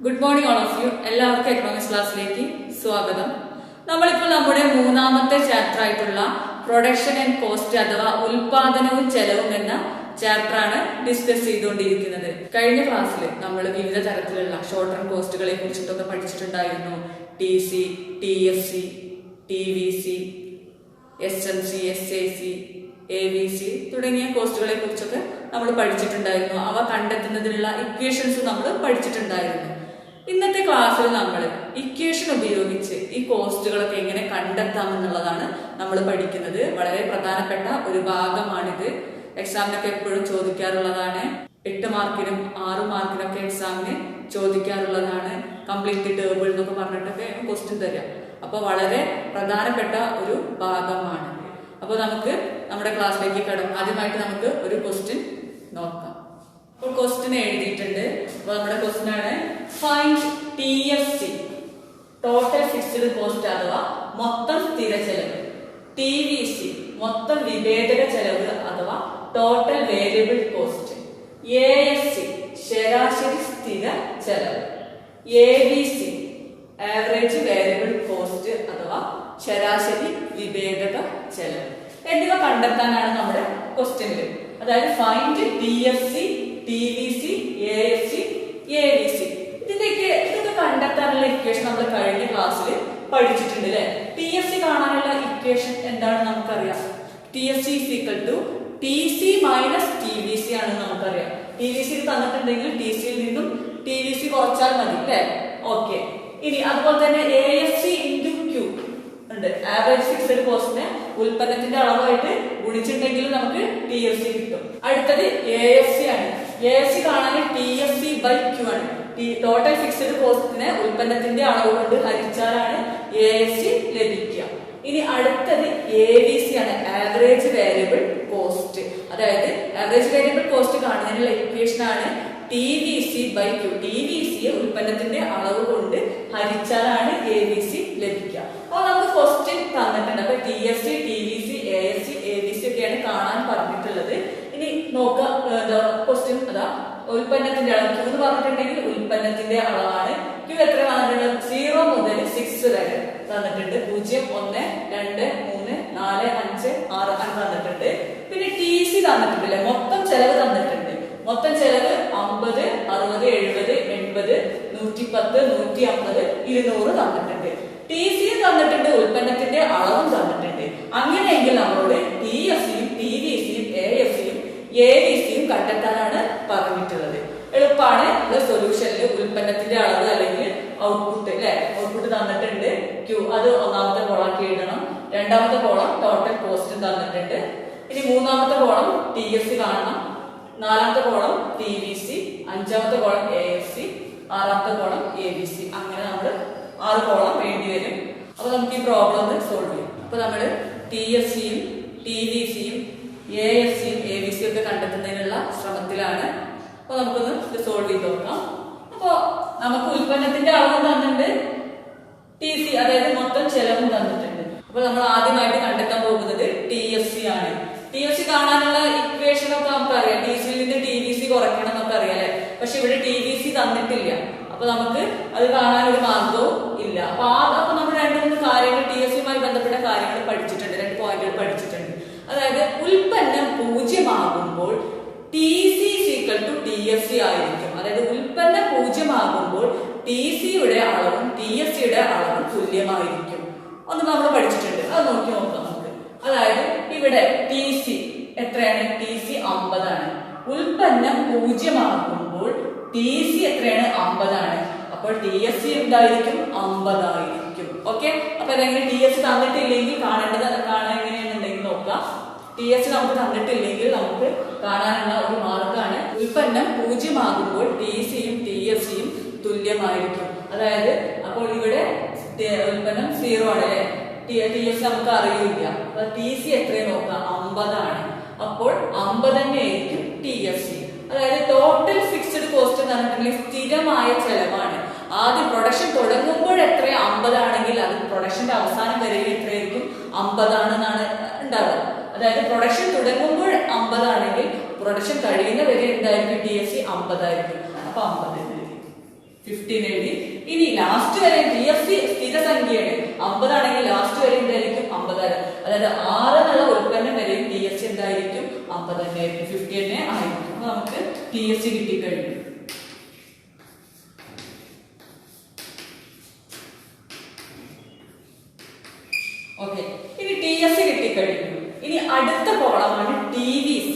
Good morning all of you. എല്ലാവർക്കും economics ക്ലാസ്സിലേക്ക് സ്വാഗതം. നമ്മളിപ്പോൾ നമ്മുടെ മൂന്നാമത്തെ ചാപ്റ്റർ ആയിട്ടുള്ള പ്രൊഡക്ഷൻ ആൻഡ് കോസ്റ്റ് അഥവാ ഉൽപാദനവും ചെലവും എന്ന ചാപ്റ്റർ ആണ് ഡിസ്കസ് ചെയ്തുകൊണ്ടിരിക്കുന്നത്. കഴിഞ്ഞ ക്ലാസ്സിൽ നമ്മൾ വിവിധ തരത്തിലുള്ള ഷോർട്ട് ടേം കോസ്റ്റുകളെ കുറിച്ചിട്ടൊക്കെ പഠിച്ചിട്ടുണ്ടായിരുന്നു. TC, TFC, TVC, SMC, SAC, ABC തുടങ്ങിയ കോസ്റ്റുകളെ കുറിച്ചൊക്കെ നമ്മൾ പഠിച്ചിട്ടുണ്ടായിരുന്നു. അവ കണ്ടെത്തുന്നതിനുള്ള ഇക്വേഷൻസ് നമ്മൾ പഠിച്ചിട്ടുണ്ടായിരുന്നു. ഇന്നത്തെ ക്ലാസ്സിൽ നമ്മൾ ഇക്വേഷൻ ഉപയോഗിച്ച് ഈ കോസ്റ്റുകളൊക്കെ എങ്ങനെ കണ്ടെത്താമെന്നുള്ളതാണ് നമ്മൾ പഠിക്കുന്നത്. വളരെ പ്രധാനപ്പെട്ട ഒരു ഭാഗമാണിത്. എക്സാമിനൊക്കെ എപ്പോഴും ചോദിക്കാറുള്ളതാണ്. 8 മാർക്കിനും 6 മാർക്കിനൊക്കെ എക്സാമിന് ചോദിക്കാറുള്ളതാണ്. കംപ്ലീറ്റ് ടേബിൾ എന്നൊക്കെ പറഞ്ഞിട്ടൊക്കെ ക്വസ്റ്റ്യൻ തരാം. അപ്പോൾ വളരെ പ്രധാനപ്പെട്ട ഒരു ഭാഗമാണ്. അപ്പോൾ നമുക്ക് നമ്മുടെ ക്ലാസ്സിലേക്ക് കടക്കാം. ആദ്യമായിട്ട് നമുക്ക് ഒരു ക്വസ്റ്റ്യൻ നോക്കാം. അപ്പോൾ ക്വസ്റ്റ്യൻ എഴുതിയിട്ടുണ്ട്. അപ്പോൾ നമ്മുടെ ക്വസ്റ്റ്യൻ ആണ് find TFC, total fixed cost അഥവാ മൊത്തം സ്ഥിര ചെലവ്, TVC, മൊത്തം വിഭേദക ചെലവ് അഥവാ ടോട്ടൽ വേരിയബിൾ കോസ്റ്റ്, ASC, ശരാശരി സ്ഥിര ചെലവ്, ABC, ആവറേജ് വേരിയബിൾ കോസ്റ്റ് അഥവാ ശരാശരി വിഭേദക ചെലവ് എന്നിവ കണ്ടെത്താനാണ് നമ്മുടെ ക്വസ്റ്റ്യനിൽ. അതായത് find TFC, TVC, ASC, ABC. ഇതൊക്കെ കണ്ടെത്താനുള്ള ഇക്വേഷൻ നമ്മൾ കഴിഞ്ഞ ക്ലാസ്സിൽ പഠിച്ചിട്ടുണ്ട് അല്ലെ. TFC കാണാനുള്ള ഇക്വേഷൻ എന്താണ് നമുക്കറിയാം. TFC is equal to TC minus TVC ആണ് നമുക്കറിയാം. TVC തന്നിട്ടുണ്ടെങ്കിൽ TC യിൽ നിന്നും TVC കുറച്ചാൽ മതി അല്ലെ. ഓക്കെ. ഇനി അതുപോലെ തന്നെ AFC into Q ഉണ്ട്. ആവറേജ് ഫിക്സഡ് കോസ്റ്റിനെ ഉൽപ്പന്നത്തിന്റെ അളവായിട്ട് ഗുണിച്ചിട്ടുണ്ടെങ്കിൽ നമുക്ക് TFC കിട്ടും. അടുത്തത് AFC ആണ്. AFC കാണാൻ TFC by Q ആണ്. ടോട്ടൽ ഫിക്സഡ് കോസ്റ്റിനെ ഉൽപ്പന്നത്തിന്റെ അളവ് കൊണ്ട് ഹരിച്ചാലാണ് AFC ലഭിക്കുക. ഇനി അടുത്തത് ABC ആണ്, ആവറേജ് വേരിയബിൾ കോസ്റ്റ്. അതായത് ആവറേജ് വേരിയബിൾ കോസ്റ്റ് കാണുന്നതിനുള്ള ഇക്വേഷൻ ആണ് TVC by Q. TVC ഉൽപ്പന്നത്തിന്റെ അളവ് കൊണ്ട് ഹരിച്ചാലാണ് ABC ലഭിക്കുക. അപ്പോൾ നമുക്ക് ക്വസ്റ്റ്യൻ തന്നിട്ടുണ്ട്. അപ്പൊ TFC, TVC, ASC, ABC ഒക്കെയാണ് കാണാൻ പറഞ്ഞിട്ടുള്ളത്. ഇനി നോക്കാം ക്വസ്റ്റ്യൻ. അതാ ഉൽപ്പന്നത്തിന്റെ അളവ് Q എന്ന് പറഞ്ഞിട്ടുണ്ടെങ്കിൽ ഉൽപ്പന്നത്തിന്റെ അളവാണ്. Q എത്ര തന്നിട്ടുള്ളത്? 0 മുതൽ 6 വരെ തന്നിട്ടുണ്ട്. 0, 1, 2, 3, 4, 5, 6 അങ്ങനെ തന്നിട്ടുണ്ട്. പിന്നെ TC തന്നിട്ടുണ്ട് അല്ലെ. മൊത്തം ചെലവ് തന്നിട്ടുണ്ട്. മൊത്തം ചെലവ് 50, 60, 70, 80, 110, 150, 200 തന്നിട്ടുണ്ട്. TC തന്നിട്ടുണ്ട്. ഉൽപ്പന്നത്തിന്റെ അളവും തന്നിട്ടുണ്ട്. അങ്ങനെയെങ്കിൽ നമ്മളോട് TFCയും TVCയും AFCയും ABCയും കണ്ടെത്താനാണ് പറഞ്ഞിട്ടുള്ളത്. എളുപ്പമാണ്. സൊല്യൂഷനിൽ ഉൽപ്പന്നത്തിന്റെ അളവ് അല്ലെങ്കിൽ ഔട്ട്പുട്ട് അല്ലെ, ഔട്ട്പുട്ട് തന്നിട്ടുണ്ട് Q. അത് ഒന്നാമത്തെ കോളാക്കി എഴുതണം. രണ്ടാമത്തെ കോളം ടോട്ടൽ കോസ്റ്റ് തന്നിട്ടുണ്ട്. ഇനി മൂന്നാമത്തെ കോളം TFC കാണണം. നാലാമത്തെ കോളം TVC, അഞ്ചാമത്തെ കോളം AFC, ആറാമത്തെ കോളം ABC. അങ്ങനെ നമ്മൾ 6 കോളം വേണ്ടി വരും. അപ്പൊ നമുക്ക് ഈ പ്രോബ്ലം സോൾവ് ചെയ്യും. അപ്പൊ നമ്മൾ TFCയും TVCയും AFCയും ABCയും ഒക്കെ കണ്ടെത്തുന്നതിനുള്ള ശ്രമത്തിലാണ്. അപ്പൊ നമുക്കൊന്ന് ഇത് സോൾവ് ചെയ്ത് നോക്കാം. അപ്പൊ നമുക്ക് ഉൽപ്പന്നത്തിന്റെ അളവും തന്നിട്ടുണ്ട്, TC അതായത് മൊത്തം ചെലവും തന്നിട്ടുണ്ട്. അപ്പൊ നമ്മൾ ആദ്യമായിട്ട് കണ്ടെത്താൻ പോകുന്നത് TFC ആണ്. TFC കാണാനുള്ള ഇക്വേഷൻ ഒക്കെ നമുക്കറിയാം. TCയിൽ നിന്ന് TVC കുറയ്ക്കണം എന്നൊക്കെ അറിയാം. പക്ഷെ ഇവിടെ TVC തന്നിട്ടില്ല. അപ്പൊ നമുക്ക് അത് കാണാൻ ഒരു മാർഗവും ഇല്ല. അപ്പൊ നമ്മൾ 2-3 കാര്യങ്ങൾ TFCയുമായി ബന്ധപ്പെട്ട കാര്യങ്ങൾ പഠിച്ചിട്ടുണ്ട്. 2 പോയിന്റുകൾ പഠിച്ചിട്ടുണ്ട്. അതായത് ഉൽപ്പന്നം 0 ആകുമ്പോൾ TC is equal to TFC ആയിരിക്കും. അതായത് ഉൽപ്പന്നം 0 ആകുമ്പോൾ TCയുടെ അളവും TFCയുടെ അളവും തുല്യമായിരിക്കും. ഒന്ന് നമ്മൾ പഠിച്ചിട്ടുണ്ട്. അത് നോക്കാം നമുക്ക്. അതായത് ഇവിടെ TC എത്രയാണ്? TC 50 ആണ്. ഉൽപ്പന്നം 0 ആകുമ്പോൾ TC എത്രയാണ്? 50 ആണ്. അപ്പോൾ TFC എന്തായിരിക്കും? 50 ആയിരിക്കും. ഓക്കെ. അപ്പൊ അതെങ്ങനെ TFC തന്നിട്ടില്ലെങ്കിൽ കാണാൻ എങ്ങനെയാണെന്നുണ്ടെങ്കിൽ നോക്കാം. TFC നമുക്ക് തന്നിട്ടില്ലെങ്കിൽ നമുക്ക് കാണാനുള്ള ഒരു മാർഗമാണ് ഉൽപ്പന്നം 0 ആകുമ്പോൾ TCയും TFCയും തുല്യമായിരിക്കും. അതായത് അപ്പോൾ ഇവിടെ ഉൽപ്പന്നം 0 ആണ് അല്ലെ. TFC നമുക്ക് അറിയില്ല. അപ്പൊ TC എത്രയും നോക്കാം? 50 ആണ്. അപ്പോൾ 50 തന്നെ ആയിരിക്കും TFC. അതായത് ടോട്ടൽ ഫിക്സ്ഡ് കോസ്റ്റ് എന്ന് പറഞ്ഞിട്ടുണ്ടെങ്കിൽ സ്ഥിരമായ ചെലവാണ്. ആദ്യം പ്രൊഡക്ഷൻ തുടങ്ങുമ്പോൾ എത്ര 50 ആണെങ്കിൽ അത് പ്രൊഡക്ഷന്റെ അവസാനം വരെ എത്രയായിരിക്കും? 50 ആണെന്നാണ് ഉണ്ടാവുക. അതായത് പ്രൊഡക്ഷൻ തുടങ്ങുമ്പോൾ 50 ആണെങ്കിൽ പ്രൊഡക്ഷൻ കഴിയുന്ന വരെ എന്തായിരിക്കും? TFC 50 ആയിരിക്കും. അപ്പൊ 50 15 എഴുതി. ഇനി ലാസ്റ്റ് വരെ TFC സ്ഥിരസംഖ്യയാണ്. 50 ആണെങ്കിൽ ലാസ്റ്റ് വരെ എന്തായിരിക്കും 50. അതായത് 6 എന്നുള്ള ഉൽപ്പന്നം വരെയും TFC എന്തായിരിക്കും 50 തന്നെ ആയിരിക്കും, 50 തന്നെ ആയിരിക്കും. അപ്പൊ നമുക്ക് TFC കിട്ടിക്കഴിഞ്ഞു. ഓക്കെ, ഇനി TFC കിട്ടിക്കഴിഞ്ഞു. ഇനി അടുത്ത കോളമാണ് TVC.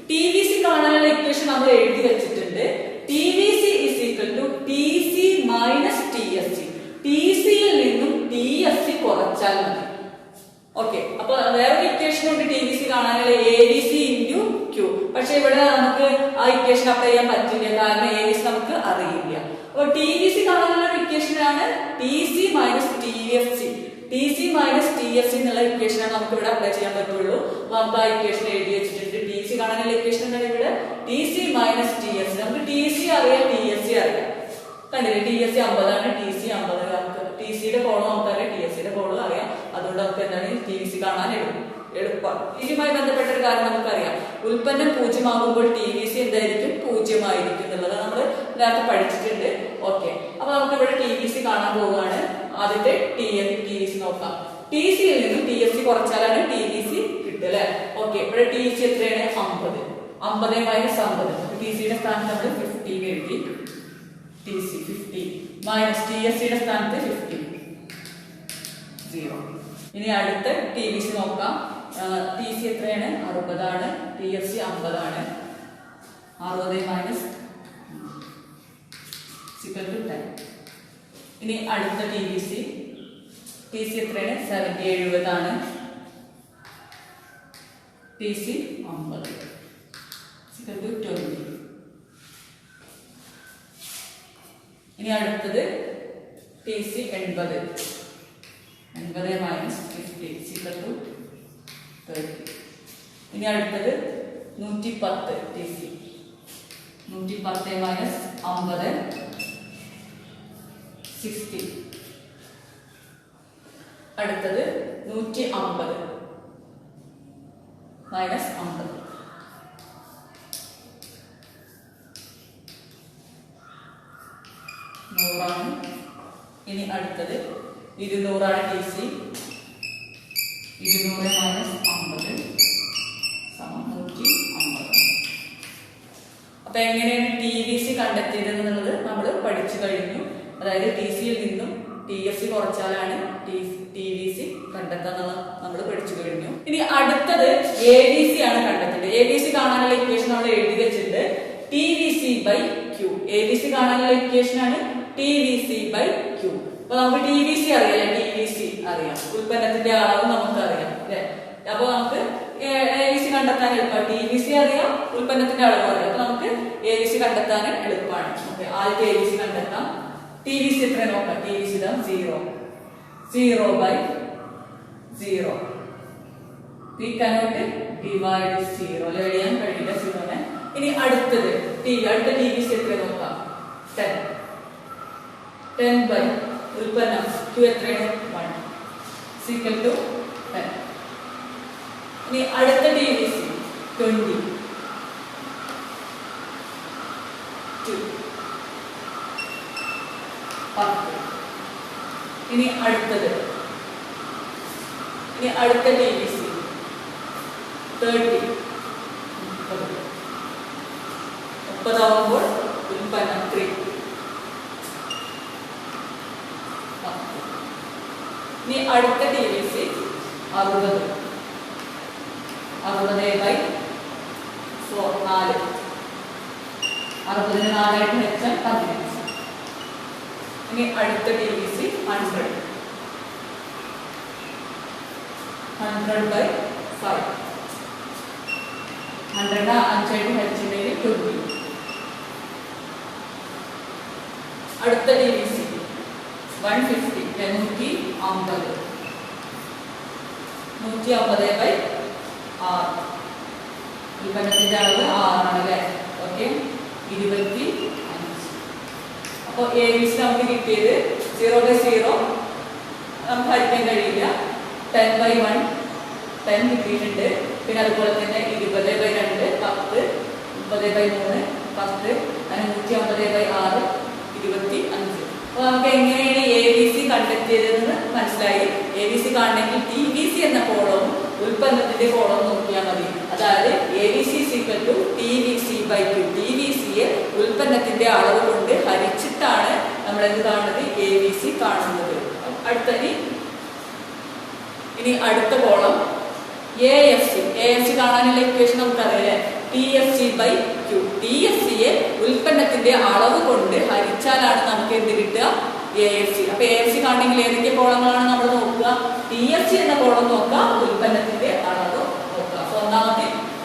TVC കാണാനുള്ള ഇക്വേഷൻ നമ്മൾ എഴുതി വെച്ചിട്ടുണ്ട്. TVC is equal to TC minus TFC. TC യിൽ നിന്നും TFC കുറച്ചാൽ മതി. ഓക്കെ, അപ്പൊ വേറൊരു ഇക്വേഷൻ ഉണ്ട് TVC കാണാനുള്ള, ABC into Q. പക്ഷെ ഇവിടെ നമുക്ക് ആ ഇക്വേഷൻ അപ്ലൈ ചെയ്യാൻ പറ്റില്ല, കാരണം ABC നമുക്ക് അറിയില്ല. അപ്പൊ TVC കാണാനുള്ള ഒരു ഇക്വേഷനാണ് TC minus TFC. TC minus TFC എന്നുള്ള ഇക്വേഷനാണ് നമുക്ക് ഇവിടെ അപ്ലൈ ചെയ്യാൻ പറ്റുള്ളൂ. അപ്പൊ നമുക്ക് ആ ഇക്വേഷൻ എഴുതി വെച്ചിട്ടുണ്ട്. TC കാണാനുള്ള ഇക്വേഷൻ എന്താണ് ഇവിടെ? TC minus TFC. നമുക്ക് TC അറിയാം, TFC അറിയാം. കണ്ടില്ലേ, TFC 50 ആണ്, TC 50. നമുക്ക് TCയുടെ കോളും നമുക്കറിയാം, TFCയുടെ കോളും അറിയാം. അതുകൊണ്ട് നമുക്ക് എന്താണ് TVC കാണാൻ എളുപ്പം. ഇതുമായി ബന്ധപ്പെട്ട ഒരു കാര്യം നമുക്കറിയാം, ഉൽപ്പന്നം 0 ആകുമ്പോൾ TVC എന്തായിരിക്കും? 0 ആയിരിക്കും എന്നുള്ളത് നമ്മൾ നേരത്തെ പഠിച്ചിട്ടുണ്ട്. ഓക്കെ, അപ്പൊ നമുക്ക് ഇവിടെ TVC കാണാൻ പോവുകയാണ്. ആദ്യത്തെ TVC നോക്കാം. TC യിൽ നിന്നും TFC കുറച്ചാലാണ് TVC കിട്ടുക അല്ലെ. ഓക്കെ, ഇവിടെ TC എത്രയാണ്? 50. 50 മൈനസ് 50. TCയുടെ സ്ഥാനത്ത് നമ്മൾ 15 എഴുതി. TC 50 മൈനസ് TFCയുടെ സ്ഥാനത്ത് 50, 0. ഇനി അടുത്ത TVC നോക്കാം. TC എത്രയാണ്? 60 ആണ്. TFC 50 ആണ്. 60 മൈനസ് 10. ഇനി അടുത്ത TVC എത്രയാണ്? 70 ആണ്. TC 50, 20. ഇനി അടുത്തത് TC 80 മൈനസ് 50, 30. ഇനി അടുത്തത് 110 TC, 110 മൈനസ് 50, 60. അടുത്തത് 150 മൈനസ് 50, 100. ഇനി അടുത്തത് 200 TC, 200 മൈനസ് 50 സമം 150. അപ്പൊ എങ്ങനെയാണ് TVC കണ്ടെത്തിയത് എന്നുള്ളത് നമ്മൾ പഠിച്ചു കഴിഞ്ഞു. അതായത് TC യിൽ നിന്നും TFC കുറച്ചാലാണ് TVC കണ്ടെത്താന്നുള്ളത് നമ്മൾ പഠിച്ചു കഴിഞ്ഞു. ഇനി അടുത്തത് ABC ആണ് കണ്ടെത്തേണ്ടത്. ABC കാണാനുള്ള ഇക്വേഷൻ നമ്മൾ എഴുതി വെച്ചിട്ടുണ്ട്. TVC by Q. ABC കാണാനുള്ള ഇക്വേഷൻ ആണ് TVC by Q. അപ്പൊ നമുക്ക് TVC അറിയാം, TVC അറിയാം, ഉൽപ്പന്നത്തിന്റെ അളവ് നമുക്കറിയാം അല്ലെ. അപ്പൊ നമുക്ക് ABC കണ്ടെത്താൻ എളുപ്പമാണ്. TVC അറിയാം, ഉൽപ്പന്നത്തിന്റെ അളവ് അറിയാം. അപ്പൊ നമുക്ക് ABC കണ്ടെത്താൻ എളുപ്പമാണ്. ആദ്യത്തെ ABC കണ്ടെത്താം. TVC എത്ര നോക്കാം? TVC 0 by 0. We cannot divide 0. എഴുതാൻ കഴിയില്ല 0നെ. ഇനി അടുത്തത് അടുത്ത TVC എത്ര നോക്കാം? 10 by ഉൽപ്പന്നം Q എത്രയാണ്? 1 equal to 10. ഇനി അടുത്ത TVC 20, 2, 10. ഇനി അടുത്ത TVC 30, 30 ആവുമ്പോൾ ഉൽപ്പന്നം 3, 10. ഇനി അടുത്ത TVC 60 by 4, 4. 60 4 വെച്ചാൽ 15. ഇനി അടുത്ത TVC 100 by 5. 100 5 ഹരിച്ചിട്ടുണ്ടെങ്കിൽ 20. അടുത്ത TVC 150 150 150 by 6. ഉൽപ്പന്നത്തിന്റെ അളവ് 6 ആണ് അല്ലെ. ഓക്കെ, 25. അപ്പോൾ ABC നമുക്ക് കിട്ടിയത് 0 by 0 നമുക്ക് ഹരിക്കാൻ കഴിയില്ല. 10 by 1 10 കിട്ടിയിട്ടുണ്ട്. പിന്നെ അതുപോലെ തന്നെ 20 by 2 10, 30 by 3 10, അങ്ങനെ 150 by 6 25. അപ്പൊ നമുക്ക് എങ്ങനെയാണ് ABC കണ്ടെത്തിയതെന്ന് മനസ്സിലായി. ABC കാണണമെങ്കിൽ TBC എന്ന കോളവും ഉൽപ്പന്നത്തിന്റെ കോളവും നോക്കിയാൽ മതി. അതായത് ABC TBC/Q. TBCയെ ഉൽപ്പന്നത്തിന്റെ അളവ് കൊണ്ട് ഹരിച്ചിട്ടാണ് നമ്മൾ എന്ത് കാണുന്നത്, ABC കാണുന്നത്. ഇനി അടുത്ത കോളം AFC കാണാനുള്ള ഇക്വേഷൻ നമുക്കറിയാം, TFC/Q. TFCയെ ഉൽപ്പന്നത്തിന്റെ അളവ് കൊണ്ട് ഹരിച്ചാലാണ് നമുക്ക് എന്ത് കിട്ടുക, AFC. അപ്പൊ AFC കാണണമെങ്കിൽ ഏതൊക്കെ കോളങ്ങളാണ് നമ്മൾ നോക്കുക, TFC എന്ന കോളം നോക്കാം, ഉൽപ്പന്നത്തിന്റെ അളവ് നോക്കാം. അപ്പൊ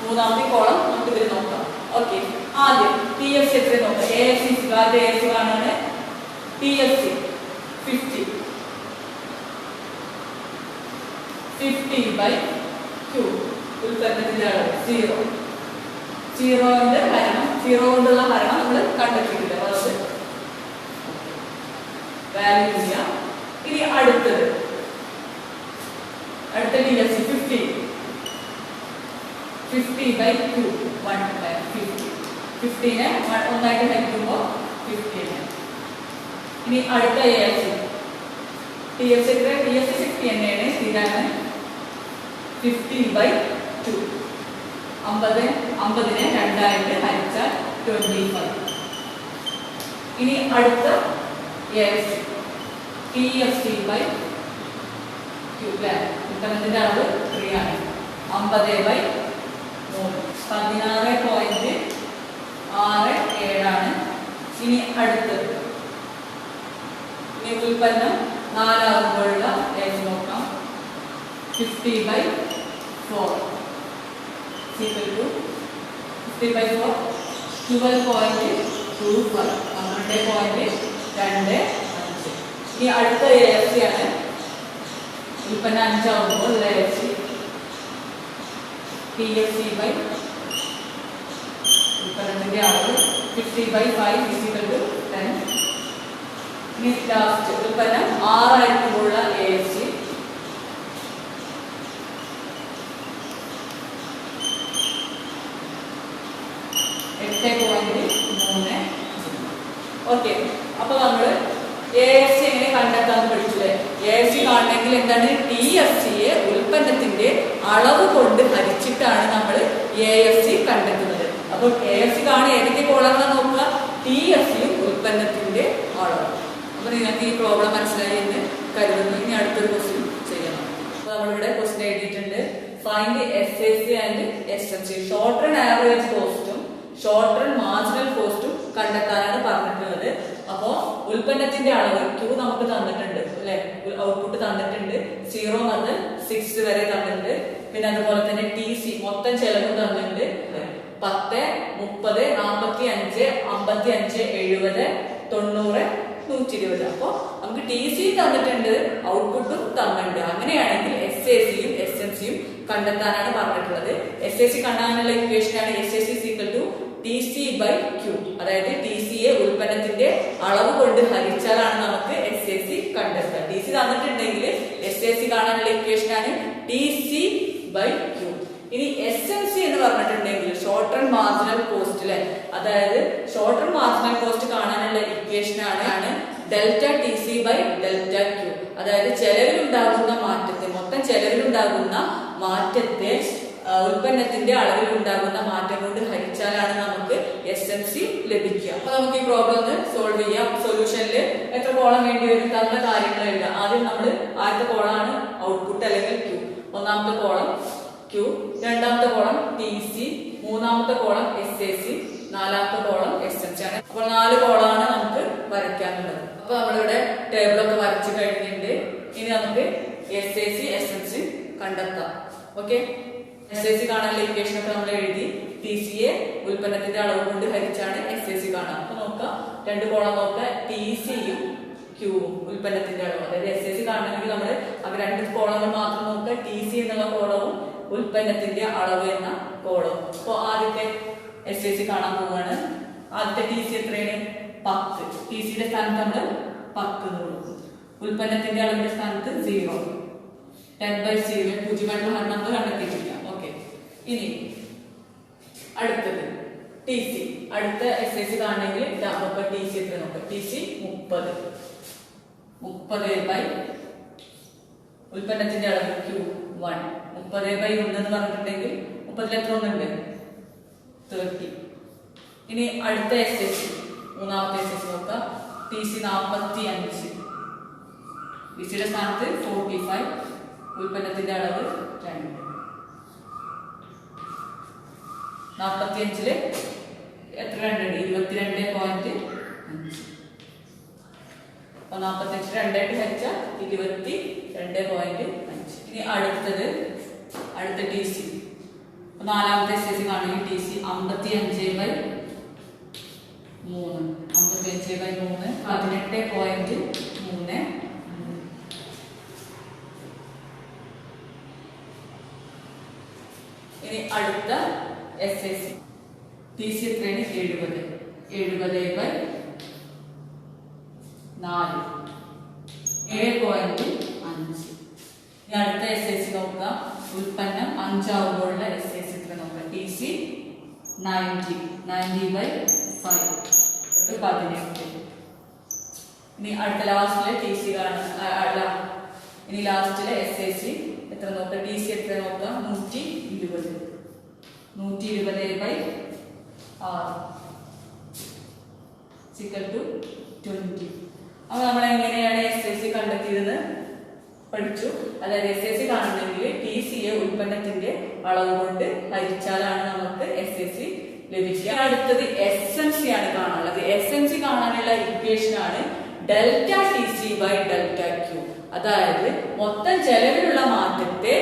മൂന്നാമത്തെ കോളം നമുക്ക് ഇതിൽ നോക്കാം. ഓക്കെ, ആദ്യം TFC എത്ര നോക്കാം. AFC കാണാണ് TFC 50/Q. ഉൽപ്പന്നത്തിന്റെ അളവ് 0. 0 കൊണ്ടുള്ള ഹരണം നമ്മൾ കണ്ടെത്തിയിട്ടില്ല, വാല്യൂ ചെയ്യാം. ഇനി അടുത്ത TFC 50/Q. 50നെ ഒന്നായിട്ട് ഹരിക്കുമ്പോൾ 15. ഇനി അടുത്ത TFC 60 തന്നെയാണ്, ഇതാണ് 50/2. 50നെ 2ആയിട്ട് ഹരിച്ചാൽ 25. ഇനി അടുത്ത TFC/Q. ഉൽപ്പന്നത്തിന്റെ അളവ് 3 ആണ്. 50/3 16.67 ആണ്. ഇനി അടുത്തത് ഉൽപ്പന്നം 4 ആകുമ്പോഴുള്ള നോക്കാം. 50/4 12.25. 12.25. ഇനി അടുത്ത AFC ആണ്. ഉൽപ്പന്നം 5 ആകുമ്പോൾ AFC TFC/, ഉൽപ്പന്നത്തിന്റെ അളവ് 50/5 10. ഇനി ലാസ്റ്റ് ഉൽപ്പന്നം 6 ആയിരിക്കുമ്പോഴുള്ള AFC ഓക്കെ. അപ്പൊ നമ്മള് AFC എങ്ങനെ കണ്ടെത്താന്ന് പഠിച്ചില്ലേ. AFC കാണണമെങ്കിൽ എന്താണ്, TFCയെ ഉൽപ്പന്നത്തിന്റെ അളവ് കൊണ്ട് ഹരിച്ചിട്ടാണ് നമ്മൾ AFC കണ്ടെത്തുന്നത്. അപ്പൊ AFC കാണാൻ ഏതൊക്കെ കോളങ്ങളാണ് നോക്കുക, TFCയും ഉൽപ്പന്നത്തിന്റെ അളവ്. അപ്പൊ നിങ്ങൾക്ക് ഈ പ്രോബ്ലം മനസ്സിലായി എന്ന് കരുതുന്നു. ഇനി അടുത്തൊരു ക്വസ്റ്റ്യൻ ചെയ്യണം. അപ്പൊ നമ്മളിവിടെ ക്വസ്റ്റ്യൻ എഴുതിയിട്ടുണ്ട്. Find SAC and SMC. Short run average കോസ്റ്റും ഷോർട്ട് റൺ മാർജിനൽ കോസ്റ്റും കണ്ടെത്താനാണ് പറഞ്ഞിട്ടുള്ളത്. അപ്പോ ഉൽപ്പന്നത്തിന്റെ അളവ് Q നമുക്ക് തന്നിട്ടുണ്ട് അല്ലെ, ഔട്ട്പുട്ട് തന്നിട്ടുണ്ട്. 0 മുതൽ 6 വരെ തന്നിട്ടുണ്ട്. പിന്നെ അതുപോലെ തന്നെ TC മൊത്തം ചെലവ് തന്നിട്ടുണ്ട്. 10, 30, 45, 55, 70, 90, 120. അപ്പൊ നമുക്ക് TC തന്നിട്ടുണ്ട്, ഔട്ട്പുട്ടും തന്നിട്ടുണ്ട്. അങ്ങനെയാണെങ്കിൽ SACയും SMCയും കണ്ടെത്താനാണ് പറഞ്ഞിട്ടുള്ളത്. SAC കാണാനുള്ള ഇക്വേഷനാണ് SAC TC/Q. അതായത് TCയെ ഉൽപ്പന്നത്തിന്റെ അളവ് കൊണ്ട് ഹരിച്ചാലാണ് നമുക്ക് SAC കണ്ടെത്തുക. TC തന്നിട്ടുണ്ടെങ്കിൽ SAC കാണാനുള്ള ഇക്വേഷനാണ് TC/Q. ഇനി SMC എന്ന് പറഞ്ഞിട്ടുണ്ടെങ്കിൽ ഷോർട്ട് റൺ മാർജിനൽ കോസ്റ്റ് അല്ലെ, അതായത് ഷോർട്ട് റൺ മാർജിനൽ കോസ്റ്റ് കാണാനുള്ള ഇക്വേഷനാണ് ΔTC/ΔQ. അതായത് ചെലവിലുണ്ടാകുന്ന മാറ്റത്തെ, മൊത്തം ചെലവിലുണ്ടാകുന്ന മാറ്റത്തെ ഉൽപ്പന്നത്തിന്റെ അളവിൽ ഉണ്ടാകുന്ന മാറ്റം കൊണ്ട് ഹരിച്ചാലാണ് നമുക്ക് SMC ലഭിക്കുക. അപ്പൊ നമുക്ക് ഈ പ്രോബ്ലം ഒന്ന് സോൾവ് ചെയ്യാം. സൊല്യൂഷനിൽ എത്ര കോളം വേണ്ടി വരും, തന്ന കാര്യങ്ങൾ എഴുതാം. ആദ്യം നമ്മൾ ആദ്യത്തെ കോളാണ് ഔട്ട്പുട്ട് അല്ലെങ്കിൽ Q. ഒന്നാമത്തെ കോളം Q, രണ്ടാമത്തെ കോളം TC, മൂന്നാമത്തെ കോളം SAC, നാലാമത്തെ കോളം SMC ആണ്. അപ്പോൾ 4 കോളമാണ് നമുക്ക് വരയ്ക്കാനുള്ളത്. അപ്പൊ നമ്മളിവിടെ ടേബിളൊക്കെ വരച്ചു കഴിഞ്ഞിട്ടുണ്ട്. ഇനി നമുക്ക് SAC SMC കണ്ടെത്താം. ഓക്കെ, SAC കാണാനുള്ള ഇക്വേഷൻ ഒക്കെ നമ്മൾ എഴുതി. TCയെ ഉൽപ്പന്നത്തിന്റെ അളവ് കൊണ്ട് ഹരിച്ചാണ് SAC കാണാം. അപ്പൊ നോക്കാം, 2 കോളം നോക്കാം. TCയും Qവും ഉൽപ്പന്നത്തിന്റെ അളവ്. അതായത് SAC കാണണമെങ്കിൽ നമ്മൾ അവർ 2 കോളങ്ങൾ മാത്രം നോക്കുക. TC എന്നുള്ള കോളവും ഉൽപ്പന്നത്തിന്റെ അളവ് എന്ന കോളവും. അപ്പൊ ആദ്യത്തെ SAC കാണാൻ പോവാണ്. ആദ്യത്തെ TC എത്രയാണ്, 10. TCയുടെ സ്ഥാനത്ത് നമ്മൾ 10 കൊടുക്കും. ഉൽപ്പന്നത്തിന്റെ അളവിന്റെ സ്ഥാനത്ത് 0. 10/0 പൂജ്യമായിട്ടുള്ള ഹരണം നമ്മൾ കണ്ടെത്തിയിട്ടില്ല. ഓക്കെ, ഇനി അടുത്തത് TC. അടുത്ത SAC കാണണമെങ്കിൽ TC എത്ര നോക്കാം. TC 30. 30 ഉൽപ്പന്നത്തിന്റെ അളവ് Q1 30/1 എന്ന് പറഞ്ഞിട്ടുണ്ടെങ്കിൽ 30 എത്ര ഒന്നുണ്ട് 30. ഇനി അടുത്ത എക്സസൈസ് മൂന്നാമത്തെ എക്സസൈസ് നോക്കാം. TC 45 ഡിസിയുടെ സ്ഥാനത്ത് 45 ഉൽപ്പന്നത്തിന്റെ അളവ് 2 45 എത്ര 2 22.5 അപ്പോൾ 45 2 ആയിട്ട് ഹരിച്ചാൽ 22.5. ഇനി അടുത്ത TC നാലാമത്തെ എക്സസൈസ് കാണുകയും TC 55/3 18.3. ഇനി അടുത്ത എക്സസൈസ് TC എത്രയാണ് 70 7/4 7.5. ഇനി അടുത്ത എക്സസൈസ് നോക്കാം. ഉൽപ്പന്നം 5 ആവുമ്പോഴുള്ള എക്സസൈസ് എത്ര നോക്കാം. TC 90/5 18. ഇനി അടുത്ത ലാസ്റ്റിലെ TC ഇനി ലാസ്റ്റിലെ എക്സസൈസ് എത്ര നോക്കാം. TC എത്ര നോക്കാം 120 120/6 20. അപ്പോൾ നമ്മൾ എങ്ങനെയാണ് എക്സസൈസ് കണ്ടെത്തിയത് പഠിച്ചു. അതായത് എക്സസൈസ് കാണുന്നെങ്കിൽ TCയെ ഉൽപ്പന്നത്തിന്റെ അളവ് കൊണ്ട് ഹരിച്ചാലാണ് നമുക്ക് എക്സസൈസ് ലഭിക്കുക. അടുത്തത് SMC ആണ് കാണാനുള്ളത്. SMC കാണാനുള്ള ഇക്വേഷൻ ആണ് ΔTC/ΔQ. അതായത് മൊത്തം ചെലവിലുള്ള മാറ്റത്തെ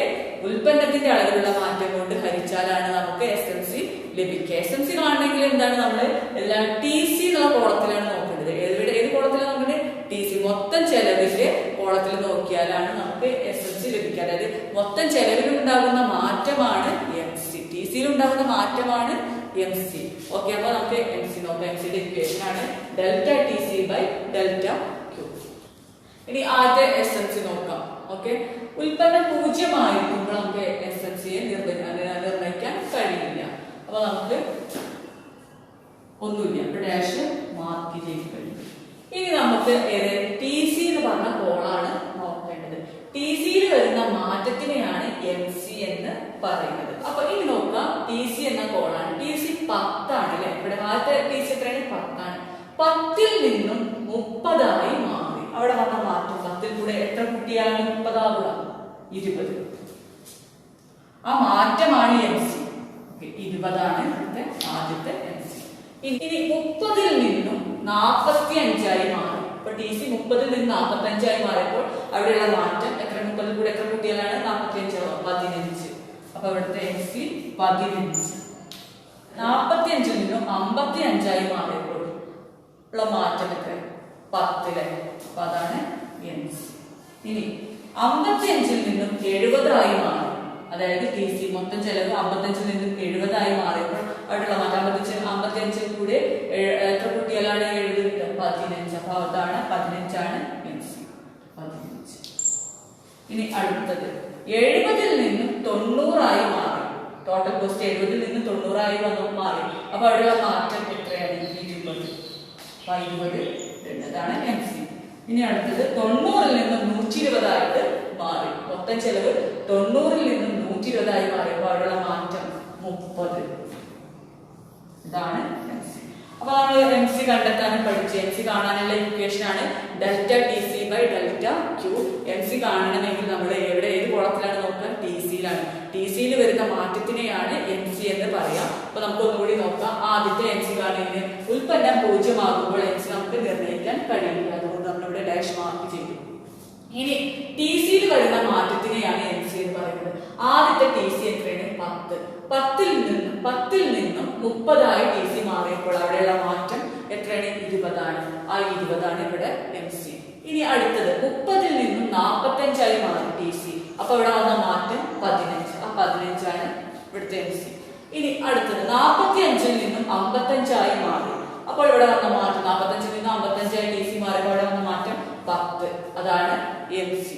ഉൽപ്പന്നത്തിന്റെ അളവിലുള്ള മാറ്റം കൊണ്ട് ഹരിച്ചാലാണ് നമുക്ക് SMC ലഭിക്കുക. SMC കാണണമെങ്കിൽ എന്താണ് നമ്മൾ എല്ലാം TC എന്നുള്ള കോളത്തിലാണ് നോക്കേണ്ടത്. ഏത് കോളത്തിലാണ് നോക്കേണ്ടത്? TC മൊത്തം ചെലവിന്റെ കോളത്തിൽ നോക്കിയാലാണ് നമുക്ക് SMC ലഭിക്കുക. അതായത് മൊത്തം ചെലവിൽ ഉണ്ടാകുന്ന മാറ്റമാണ് MC, TCയിൽ ഉണ്ടാകുന്ന മാറ്റമാണ് MC. ഓക്കെ, അപ്പൊ നമുക്ക് MC നോക്കാം. MC യുടെ ഇക്വേഷൻ ആണ് ΔTC/ΔQ. ഇനി ആദ്യ SMC നോക്കാം. ഓക്കെ, ഉൽപ്പന്നം 0 ആയിരിക്കുമ്പോൾ നമുക്ക് SMCയെ നിർണ്ണയിക്കാൻ കഴിയില്ല. അപ്പൊ നമുക്ക് ഒന്നുമില്ല, ഡാഷ് മാർക്ക് ചെയ്ത് കഴിയും. ഇനി നമുക്ക് TC എന്ന് പറഞ്ഞ കോളാണ് നോക്കേണ്ടത്. TCയിൽ വരുന്ന മാറ്റത്തിനെയാണ് MC എന്ന് പറയുന്നത്. അപ്പൊ ഇനി നോക്കാം. TC എന്ന കോളാണ്. TC 10 ആണ് അല്ലെ. ഇവിടെ ആദ്യത്തെ TC എത്രയാണ് 10 ആണ്. 10ൽ നിന്നും 30 മാറി. അവിടെ വന്ന മാറ്റം 10ൽ കൂടെ എത്ര കൂട്ടിയാണ് 30 ആവുക 20. ആ മാറ്റമാണ് MC. 20 ആണ് ഇവിടുത്തെ ആദ്യത്തെ MC. ഇനി 30ൽ നിന്നും 45 മാറി. അപ്പൊ TC 30ൽ നിന്ന് 45 മാറിയപ്പോൾ അവിടെയുള്ള മാറ്റം എത്ര 30ൽ കൂടെ എത്ര കൂട്ടിയാലാണ് 45 15. അപ്പൊ ഇവിടുത്തെ MC 15. 45ൽ നിന്നും 55 മാറിയപ്പോൾ ഉള്ള മാറ്റം എത്ര 10. അപ്പൊ അതാണ് MC. ഇനി 55ൽ നിന്നും 70 മാറി. അതായത് TC മൊത്തം ചെലവ് 55ൽ നിന്നും 70 മാറിയപ്പോൾ അവിടെയുള്ള മാറ്റം 55 കൂടെ എത്ര കൂട്ടിയാലാണ് 70 15. അപ്പൊ അതാണ് 15 ആണ് MC 15. ഇനി അടുത്തത് 70ൽ നിന്നും 90 മാറി. ടോട്ടൽ കോസ്റ്റ് 70ൽ നിന്നും 90 മാറി. അപ്പൊ അവിടെയുള്ള മാറ്റം എത്രയാണ് 20. 20 അതാണ് MC. ഇനി അടുത്തത് 90ൽ നിന്നും 120 മാറി. മൊത്തം ചെലവ് 90ൽ നിന്നും 120 മാറിയപ്പോൾ അവിടെയുള്ള മാറ്റം 30. ഇതാണ് MC. അപ്പൊ നമ്മൾ MC കണ്ടെത്താൻ പഠിച്ചു. MC കാണാനുള്ള ഇക്വേഷൻ ആണ് ΔTC/ΔQ. MC കാണണമെങ്കിൽ നമ്മൾ ഏത് കോളത്തിലാണ് നോക്കുക? TCയിലാണ്. TCയിൽ വരുന്ന മാറ്റത്തിനെയാണ് MC എന്ന് പറയാം. അപ്പൊ നമുക്ക് ഒന്നുകൂടി നോക്കാം. ആദ്യത്തെ MC കാണുന്നതിന് ഉൽപ്പന്നം 0 ആകുമ്പോൾ MC നമുക്ക് നിർണ്ണയിക്കാൻ കഴിയില്ല. അതുകൊണ്ട് നമ്മളിവിടെ ഡാഷ് മാർക്ക് ചെയ്യും. ഇനി TCയിൽ വരുന്ന മാറ്റത്തിനെയാണ് MC എന്ന് പറയുന്നത്. ആദ്യത്തെ TC എത്രയാണ് 10. 10ൽ നിന്നും 30 TC മാറിയപ്പോൾ അവിടെയുള്ള മാറ്റം എത്രയാണ് 20 ആണ്. ആ 20 ആണ് ഇവിടെ MC. ഇനി അടുത്തത് 30ൽ നിന്നും 45 മാറി TC. അപ്പൊ ഇവിടെ വന്ന മാറ്റം 15. ആ 15 ആണ് ഇവിടുത്തെ MC. ഇനി അടുത്തത് 45ൽ നിന്നും 55 മാറി. അപ്പോൾ ഇവിടെ വന്ന മാറ്റം 45ൽ നിന്നും 55 TC മാറിയപ്പോൾ അവിടെ വന്ന മാറ്റം 10. അതാണ് MC.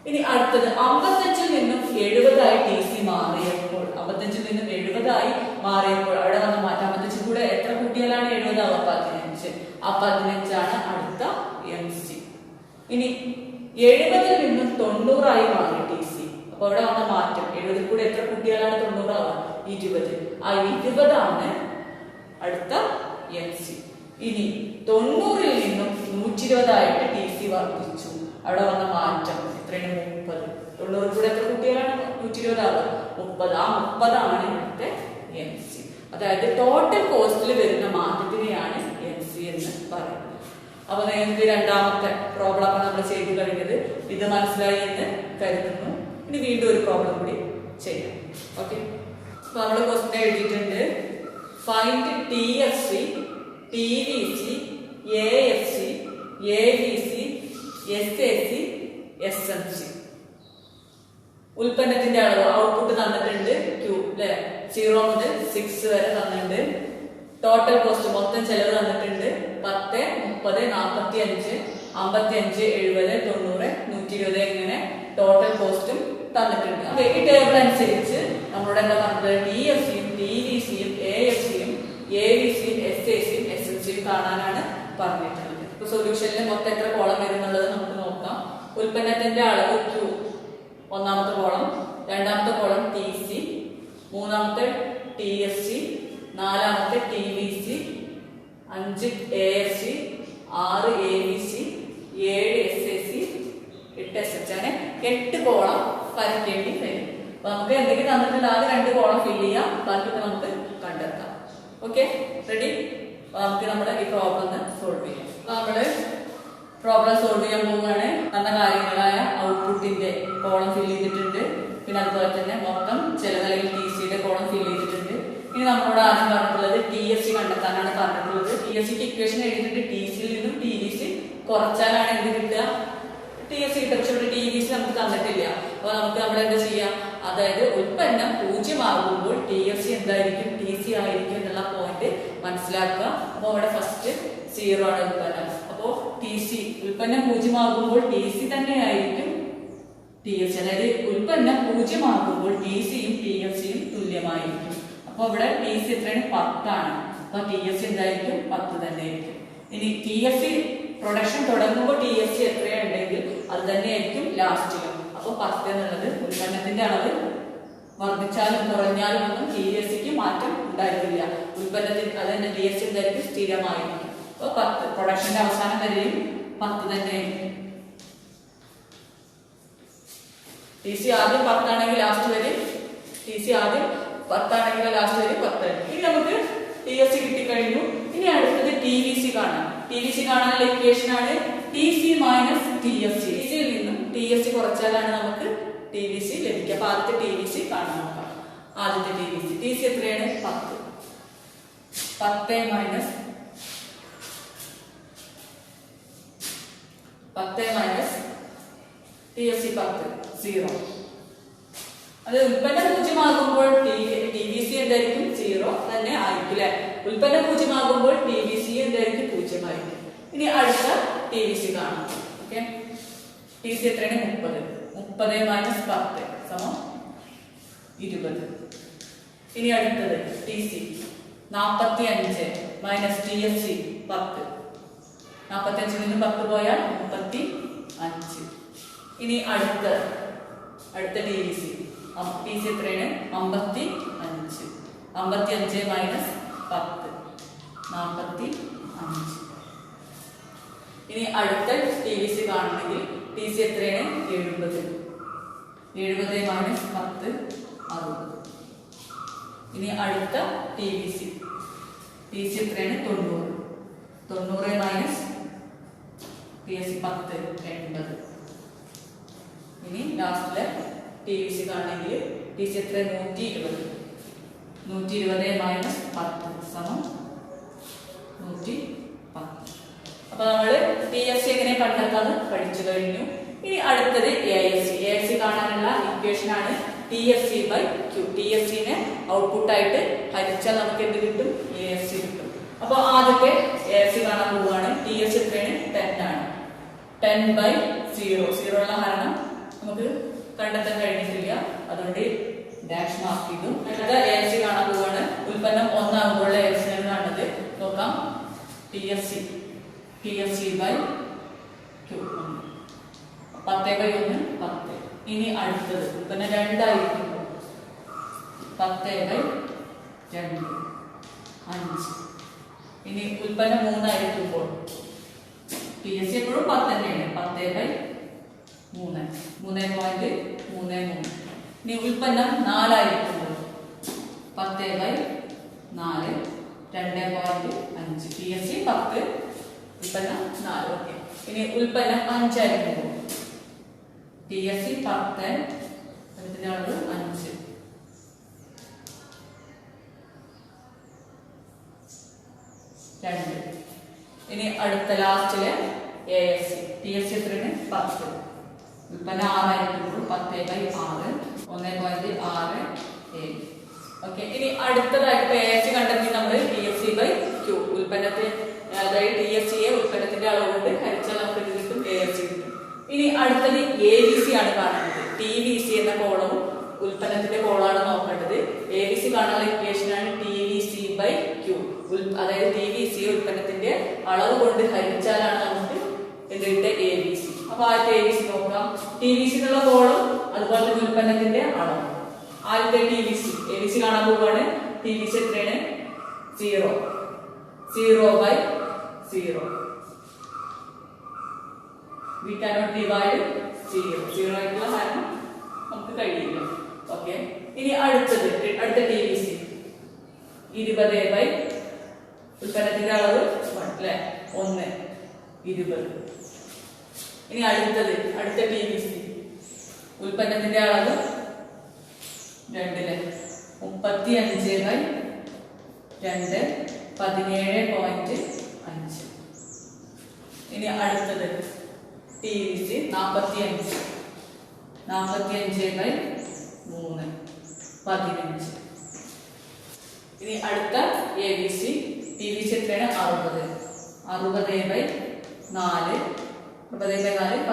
ഇനി അടുത്തത് 55ൽ നിന്നും 70 TC മാറിയപ്പോൾ 55ൽ നിന്നും 70 മാറിയപ്പോൾ അവിടെ വന്ന മാറ്റം 55 കൂടെ എത്ര കൂട്ടിയാലാണ് 70 ആവുക 15. ആ 15 ആണ് അടുത്ത MC. ഇനി 70 നിന്നും 90 മാറി ടി സി. അപ്പൊ അവിടെ വന്ന മാറ്റം 70 കൂടെ എത്ര കുട്ടികളാണ് 90 ആവുക? 20. ആ 20 അടുത്ത എം സി. ഇനി 90 നിന്നും 120 ടി സി വർദ്ധിച്ചു. അവിടെ വന്ന മാറ്റം എത്രയാണ്? 30. 90 കൂടെ എത്ര കുട്ടികളാണ് 120 ആവുക? 30. ആ 30 ഇവിടുത്തെ എം സി. അതായത് ടോട്ടൽ കോസ്റ്റിൽ വരുന്ന മാറ്റത്തിനെയാണ് എം സി എന്ന് പറയുന്നത്. അപ്പൊ നിങ്ങൾക്ക് രണ്ടാമത്തെ പ്രോബ്ലം നമ്മൾ ചെയ്തു കഴിഞ്ഞത് ഇത് മനസ്സിലായി എന്ന് കരുതുന്നു. ഇനി വീണ്ടും ഒരു പ്രോബ്ലം കൂടി ചെയ്യാം. ഓക്കെ, അപ്പൊ നമ്മൾ ക്വസ്റ്റ്യൻ എഴുതിയിട്ടുണ്ട്. Find T F C, T V C, A F C, A B C, S A C, S M C. ഉൽപ്പന്നത്തിന്റെ അളവ് ഔട്ട്പുട്ട് തന്നിട്ടുണ്ട്. ക്യൂ അല്ലെ 0 മുതൽ 6 വരെ തന്നിട്ടുണ്ട്. ടോട്ടൽ കോസ്റ്റ് മൊത്തം ചെലവ് തന്നിട്ടുണ്ട് 10, 30, 45, 55, 70, 90, 120 ഇങ്ങനെ ടോട്ടൽ കോസ്റ്റും തന്നിട്ടുണ്ട്. അപ്പൊ ഈ ടേബിൾ അനുസരിച്ച് നമ്മളോട് എന്താ പറഞ്ഞത്? ടി എഫ് സിയും ടി വി സിയും എ എഫ് സിയും എ ബി സിയും എസ് എ സിയും എസ് എം സിയും കാണാനാണ് പറഞ്ഞിട്ടുള്ളത്. ഇപ്പൊ സൊല്യൂഷനിൽ മൊത്തം എത്ര കോളം വരും എന്നുള്ളത് നമുക്ക് നോക്കാം. ഉൽപ്പന്നത്തിന്റെ അളവ് ക്യൂ ഒന്നാമത്തെ കോളം, രണ്ടാമത്തെ കോളം ടി സി, മൂന്നാമത്തെ ടി എഫ് സി, നാലാമത്തെ T V C, 5 A F C, 6 A B C, 7 S A C, 8 S H. അങ്ങനെ 8 കോളം വരയ്ക്കേണ്ടി വരും. അപ്പൊ നമുക്ക് എന്തെങ്കിലും തന്നിട്ടുണ്ട് ആദ്യം 2 കോളം ഫില്ല് ചെയ്യാം, ബാക്കിയൊക്കെ നമുക്ക് കണ്ടെത്താം. Okay, ready? നമുക്ക് നമ്മുടെ ഈ പ്രോബ്ലം സോൾവ് ചെയ്യാം. നമ്മള് പ്രോബ്ലം സോൾവ് ചെയ്യാൻ പോവുകയാണ്. തന്ന കാര്യങ്ങളായ ഔട്ട്പുട്ടിന്റെ കോളം ഫില്ല് ചെയ്തിട്ടുണ്ട്. പിന്നെ അതുപോലെ തന്നെ മൊത്തം ചെലവ് അല്ലെങ്കിൽ ടി സിയുടെ കോളം ഫില്ല് ചെയ്തിട്ടുണ്ട്. ഇനി നമ്മളോട് ആദ്യം പറഞ്ഞിട്ടുള്ളത് ടി എഫ് സി കണ്ടെത്താനാണ് പറഞ്ഞിട്ടുള്ളത്. ടി എഫ് സിക്ക് ഇക്വേഷൻ എഴുതിയിട്ട് ടി സിയിൽ നിന്നും ടി വി സി കുറച്ചാലാണ് എന്ത് കിട്ടുക? ടി എഫ് സി കിട്ടുക. പക്ഷെ ഇവിടെ ടി വി സി നമുക്ക് തന്നിട്ടില്ല. അപ്പൊ നമുക്ക് നമ്മൾ എന്താ ചെയ്യാം? അതായത് ഉൽപ്പന്നം 0 ആകുമ്പോൾ ടി എഫ് സി എന്തായിരിക്കും? ടി സി ആയിരിക്കും എന്നുള്ള പോയിന്റ് മനസ്സിലാക്കുക. അപ്പൊ അവിടെ ഫസ്റ്റ് 0 ആണ് ഉൽപ്പന്നം. അപ്പോ ടി സി ഉൽപ്പന്നം 0 ആകുമ്പോൾ ടി സി തന്നെ ആയിരിക്കും ടി എഫ് സി. അതായത് ഉൽപ്പന്നം 0 ആകുമ്പോൾ ടി സിയും ടി എഫ് സിയും തുല്യമായിരിക്കും. അപ്പൊ ഇവിടെ ടി സി എത്രയാണ്? 10 ആണ്. അപ്പൊ ടി എഫ് സി എന്തായിരിക്കും? 10 തന്നെ ആയിരിക്കും. ഇനി ടി എഫ് സി പ്രൊഡക്ഷൻ തുടങ്ങുമ്പോൾ ടി എഫ് സി എത്രയുണ്ടെങ്കിൽ അത് തന്നെ ആയിരിക്കും ലാസ്റ്റിലും. അപ്പൊ 10 എന്നുള്ളത് ഉൽപ്പന്നത്തിന്റെ അളവ് വർദ്ധിച്ചാലും കുറഞ്ഞാലും ഒന്നും ടി എഫ് സിക്ക് മാറ്റം ഉണ്ടായിരിക്കില്ല. ഉൽപ്പന്നത്തിൽ അത് തന്നെ ടി എഫ് സി എന്തായിരിക്കും? സ്ഥിരമായിരിക്കും. അപ്പൊ 10 പ്രൊഡക്ഷന്റെ അവസാനം വരെയും 10 തന്നെ ആയിരിക്കും. ടി സി ആദ്യം 10 ആണെങ്കിൽ ലാസ്റ്റ് വരെ ടി സി ആദ്യം 10 ആണെങ്കിൽ ലാസ്റ്റ് വരെ 10 ആയിരിക്കും. ഇനി നമുക്ക് ടി എഫ് സി കിട്ടിക്കഴിഞ്ഞു. ഇനി അടുത്തത് ടി വി സി കാണാം. ടി വി സി കാണാനുള്ള ഇക്വേഷൻ ആണ് T C minus T F C. T സിയിൽ നിന്നും ടി എഫ് സി കുറച്ചാലാണ് നമുക്ക് ടി വി സി ലഭിക്കുക. അപ്പൊ ആദ്യത്തെ ടി വി സി കാണാൻ നോക്കാം. ആദ്യത്തെ ടി വി സി എത്രയാണ്? 10. 10 minus 10 minus T F C 10, 0. അത് ഉൽപ്പന്നം 0 ആകുമ്പോൾ ടി വി സി എന്തായിരിക്കും? 0 തന്നെ ആയിരിക്കും അല്ലെ? ഉൽപ്പന്നം 0 ആകുമ്പോൾ ടി വി സി എന്തായിരിക്കും? 0 ആയിരിക്കും. ഇനി അടുത്ത ടി വി സി കാണാം. ഓക്കെ, ടി സി എത്രയാണ്? 30. 30 മൈനസ് 10 സമം 20. ഇനി അടുത്തത് T C 45 minus T F C 10. 45 നിന്ന് 10 പോയാൽ 35. ഇനി അടുത്ത ടി വി സി എത്രയാണ്? 55. 55 മൈനസ് 10, 45. ഇനി അടുത്ത ടി വി സി കാണണമെങ്കിൽ ടി സി എത്രയാണ്? 70. 70 മൈനസ് 10, 60. ഇനി അടുത്ത ടി വി സി എത്രയാണ്? 90. 90 മൈനസ് ടി എഫ് സി 10, 80. ഇനി ലാസ്റ്റിലെ ടി വി സി കാണണമെങ്കിൽ ടി സി എത്ര? 120. 120 മൈനസ് 10 സമം 110. അപ്പൊ നമ്മള് ടി എഫ് സി എങ്ങനെ കണ്ടെത്താന്ന് പഠിച്ചു കഴിഞ്ഞു. ഇനി അടുത്തത് A F C. A F C കാണാനുള്ള ഇക്വേഷൻ ആണ് T F C by Q. T F സിനെ ഔട്ട്പുട്ട് ആയിട്ട് ഹരിച്ചാൽ നമുക്ക് എന്ത് കിട്ടും? എ എഫ് സി കിട്ടും. അപ്പൊ ആദ്യത്തെ എ എഫ് സി കാണാൻ പോവുകയാണ്. ടി എഫ് സി എത്രയാണ്? 10 ആണ്. 10 ബൈ 0. 0 ഉള്ള ഹരണം നമുക്ക് കണ്ടെത്താൻ കഴിഞ്ഞിട്ടില്ല, അതുകൊണ്ട് ഡാഷ് മാർക്ക് ചെയ്തു. അടുത്ത എ എഫ് സി കാണാൻ പോവുകയാണ്. ഉൽപ്പന്നം 1 ആകുമ്പോൾ എ എഫ് സി ആണ് കാണുന്നത്. നോക്കാം. T F C by Q. 10/1 10. ഇനി അടുത്തത് ഉൽപ്പന്നം 2 ആയിരിക്കുമ്പോൾ 10/2 5. ഇനി ഉൽപ്പന്നം 3 ആയിരിക്കുമ്പോൾ PSC എപ്പോഴും 10 തന്നെയാണ്. 10/3 3.33. ഇനി ഉൽപ്പന്നം 4 ആയിരിക്കുമ്പോൾ 10/4 2.5. PSC 10, ഉൽപ്പന്നം 4. ഓക്കെ. ഇനി ഉൽപ്പന്നം 5 ആയിരിക്കുമ്പോൾ PSC 10, അതിന്റെ അളവ് 5. ഇനി അടുത്ത ലാസ്റ്റിലെ ASC PSC എത്രയാണ്? 10. ഉൽപ്പന്നം 6 ആയിരിക്കുമ്പോൾ 10/6 1.67. ഓക്കെ. ഇനി അടുത്തതായിട്ട് ASC കണ്ടെത്തി നമ്മൾ TFC/Q ഉൽപ്പന്നത്തെ, അതായത് TFCയെ ഉൽപ്പന്നത്തിന്റെ അളവ് കൊണ്ട് ഹരിച്ചാൽ നമുക്ക് ഇത് കിട്ടും, ASC കിട്ടും. ഇനി അടുത്തത് ABC ആണ് കാണുന്നത്. TVC എന്ന കോളവും ഉൽപ്പന്നത്തിന്റെ കോളാണ് നോക്കേണ്ടത്. ABC കാണാനുള്ള ഇക്വേഷൻ ആണ് TVC/Q. അതായത് TVC ഉൽപ്പന്നത്തിന്റെ അളവ് കൊണ്ട് ഹരിച്ചാലാണ് നമുക്ക് എന്ത് കിട്ടുക? ABC. അപ്പൊ ആദ്യത്തെ ABC നോക്കാം. TVC എന്നുള്ള കോളും അതുപോലെ തന്നെ ഉൽപ്പന്നത്തിന്റെ അളവ്. ആദ്യത്തെ ABC കാണാൻ പോവുകയാണ്. TVC എത്രയാണ്? 0. 0/0. We cannot divide 0. 0 ആയിട്ടുള്ള കാരണം നമുക്ക് കഴിയില്ല. ഓക്കെ. ഇനി അടുത്ത TVC 20/, ഉൽപ്പന്നത്തിന്റെ അളവ് 1 20. ഇനി അടുത്ത TVC ഉൽപ്പന്നത്തിന്റെ അളവ് 2 35/2 17.5. ഇനി അടുത്തത് TVC 45 45/3 15. ഇനി അടുത്ത ABC TVC എത്രയാണ്? 60 60/4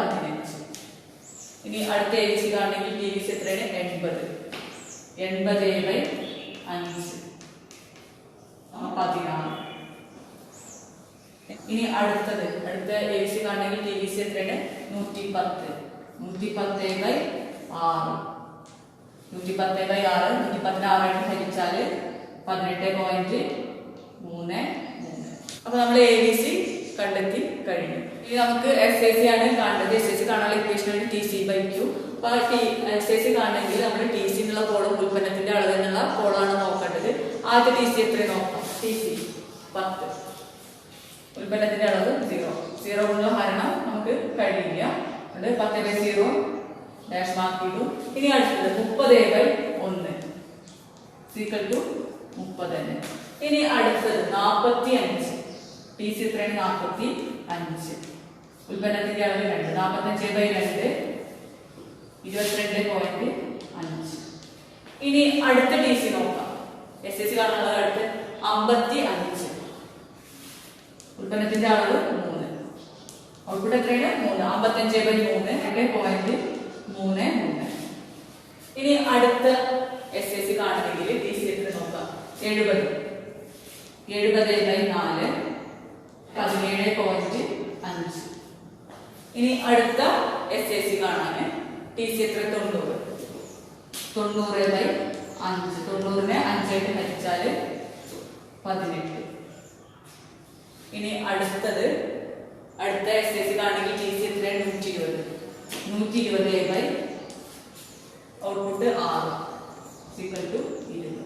15. ഇനി അടുത്ത ABC കാണണമെങ്കിൽ TVC എത്രയാണ്? 80 80/5 16. ഇനി അടുത്ത ABC കാണണമെങ്കിൽ TVC എത്രയാണ്? 110 110/6 110/6 ആയിട്ട് ഹരിച്ചാൽ 18.33. അപ്പൊ നമ്മൾ ABC കണ്ടെത്തി കഴിഞ്ഞു. ഇനി നമുക്ക് SAC ആണ് കാണേണ്ടത്. SAC കാണാനുള്ള ഇക്വേഷൻ ആണ് TC/Q. അപ്പൊ SAC കാണണമെങ്കിൽ നമ്മൾ TC എന്നുള്ള കോളം ഉൽപ്പന്നത്തിന്റെ അളവ് എന്നുള്ള കോളാണ് നോക്കേണ്ടത്. ആദ്യത്തെ TC എത്ര നോക്കാം. TC 10, ഉൽപ്പന്നത്തിന്റെ അളവ് 0. 0 കൊണ്ടുള്ള ഹരണം നമുക്ക് കഴിയില്ല. അത് 10/0 ഡാഷ് മാർക്ക് ചെയ്തു. ഇനി അടുത്തത് 30/1 30 തന്നെ. ഇനി അടുത്തത് 45. TC എത്രയാണ്? 45. ഉൽപ്പന്നത്തിന്റെ അളവ് 2 45/2 22.5. ഇനി അടുത്ത TC നോക്കാം. SAC കാണാനുള്ളത് അടുത്ത് 55. ഉൽപ്പന്നത്തിന്റെ അളവ് 3. ഔട്ട്പുട്ട് എത്രയാണ്? 3 55/3 2.33. ഇനി അടുത്ത SAC കാണണമെങ്കിൽ TC എത്ര നോക്കാം. 70 70/4 17.5. ഇനി അടുത്ത SAC കാണാൻ TC എത്ര? 90 90/5 90നെ 5 ആയിട്ട് ഹരിച്ചാൽ 18. ഇനി അടുത്ത SAC കാണണമെങ്കിൽ TC എത്ര? 120 120/, ഔട്ട്പുട്ട് 6 20.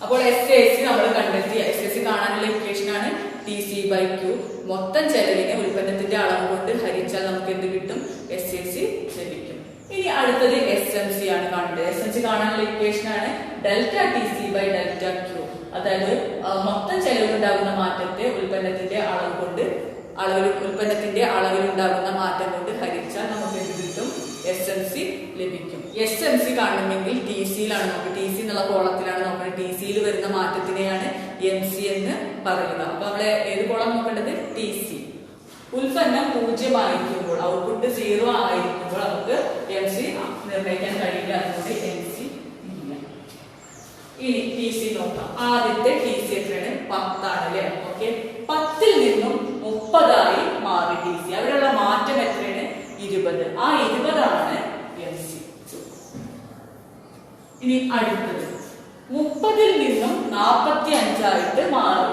അപ്പോൾ SAC നമ്മൾ കണ്ടെത്തി. SAC കാണാനുള്ള ഇക്വേഷൻ ആണ് TC/Q. മൊത്തം ചെലവിനെ ഉൽപ്പന്നത്തിന്റെ അളവ് കൊണ്ട് ഹരിച്ചാൽ നമുക്ക് എന്ത് കിട്ടും? SAC ലഭിക്കും. ഇനി അടുത്തത് SMC ആണ് കാണേണ്ടത്. SMC കാണാനുള്ള ഇക്വേഷൻ ആണ് ΔTC/ΔQ. അതായത് മൊത്തം ചെലവിലുണ്ടാകുന്ന മാറ്റത്തെ ഉൽപ്പന്നത്തിന്റെ ഉൽപ്പന്നത്തിന്റെ അളവിലുണ്ടാകുന്ന മാറ്റം കൊണ്ട് ഹരിച്ചാൽ നമുക്ക് എന്ത് കിട്ടും? SMC ലഭിക്കും. SMC കാണണമെങ്കിൽ TCയിലാണ് നോക്കുക. TC എന്നുള്ള കോളത്തിലാണ് നോക്കുന്നത്. TCയിൽ വരുന്ന മാറ്റത്തിനെയാണ് MC എന്ന് പറയുക. അപ്പൊ നമ്മളെ ഏത് കോളം നോക്കേണ്ടത്? TC. ഉൽപ്പന്നം 0 ആയിരിക്കുമ്പോൾ, ഔട്ട്പുട്ട് 0 ആയിരിക്കുമ്പോൾ നമുക്ക് MC നിർണ്ണയിക്കാൻ കഴിയില്ല. അതുകൊണ്ട് MC ഇല്ല. ഇനി TC നോക്കാം. ആദ്യത്തെ TC എത്രയാണ്? 10 ആണ്. ഓക്കെ. 10ൽ നിന്നും 30 മാറി TC. അവിടെയുള്ള മാറ്റം എത്രയാണ്? 20. ആ 20 ആണ് MC. ഇനി അടുത്തത് 30 നിന്നും 45 ആയിട്ട് മാറി.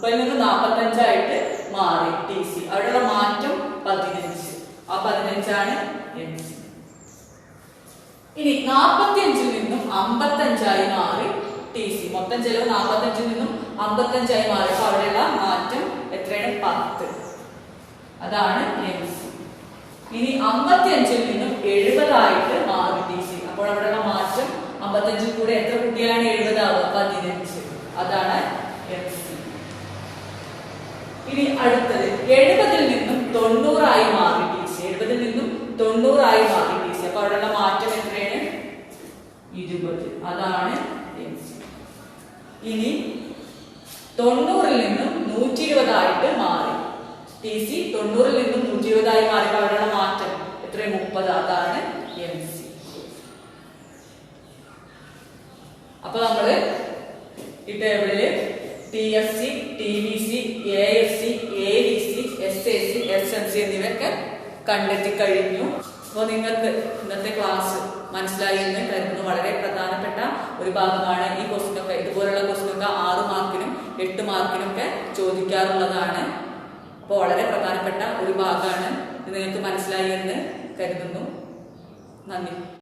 30 നിന്ന് 45 ആയിട്ട് മാറി TC. അവിടെയുള്ള മാറ്റം 15. ആ 15 ആണ് MC. ഇനി 45 നിന്നും 55 ആയി മാറി TC. മൊത്തം ചെലവ് 45 നിന്നും 55 ആയി മാറി. അപ്പൊ അവിടെയുള്ള മാറ്റം എത്രയാണ്? 10. അതാണ് MC. ഇനി 55 നിന്നും 70 ആയിട്ട് മാറി TC. അപ്പോൾ അവിടെയുള്ള മാറ്റം 55 കൂടെ എത്ര കുട്ടികളാണ് 70 ആവുക? 15. അതാണ് MC. ഇനി അടുത്തത് 70 നിന്നും 90 ആയി മാറി TC. 70 നിന്നും 90 ആയി മാറി TC. അപ്പൊ അവിടെയുള്ള മാറ്റം എത്രയാണ്? 20. അതാണ് MC. ഇനി 90 നിന്നും 120 ആയിട്ട് മാറി TC. 90 നിന്നും 120 ആയി മാറി. അവിടെയുള്ള മാറ്റം എത്ര? 30. അതാണ് MC. അപ്പൊ നമ്മള് ഈ ടേബിളില് TFC, TBC, AFC, ADC, SAC, SMC എന്നിവയൊക്കെ കണ്ടെത്തി കഴിഞ്ഞു. അപ്പോൾ നിങ്ങൾക്ക് ഇന്നത്തെ ക്ലാസ് മനസ്സിലായി എന്ന് കരുതുന്നു. വളരെ പ്രധാനപ്പെട്ട ഒരു ഭാഗമാണ് ഈ ക്വസ്റ്റ്യനൊക്കെ. ഇതുപോലുള്ള ക്വസ്റ്റ്യനൊക്കെ 6 മാർക്കിനും 8 മാർക്കിനും ഒക്കെ ചോദിക്കാറുള്ളതാണ്. അപ്പോൾ വളരെ പ്രധാനപ്പെട്ട ഒരു ഭാഗമാണ്. ഇത് നിങ്ങൾക്ക് മനസ്സിലായി എന്ന് കരുതുന്നു. നന്ദി.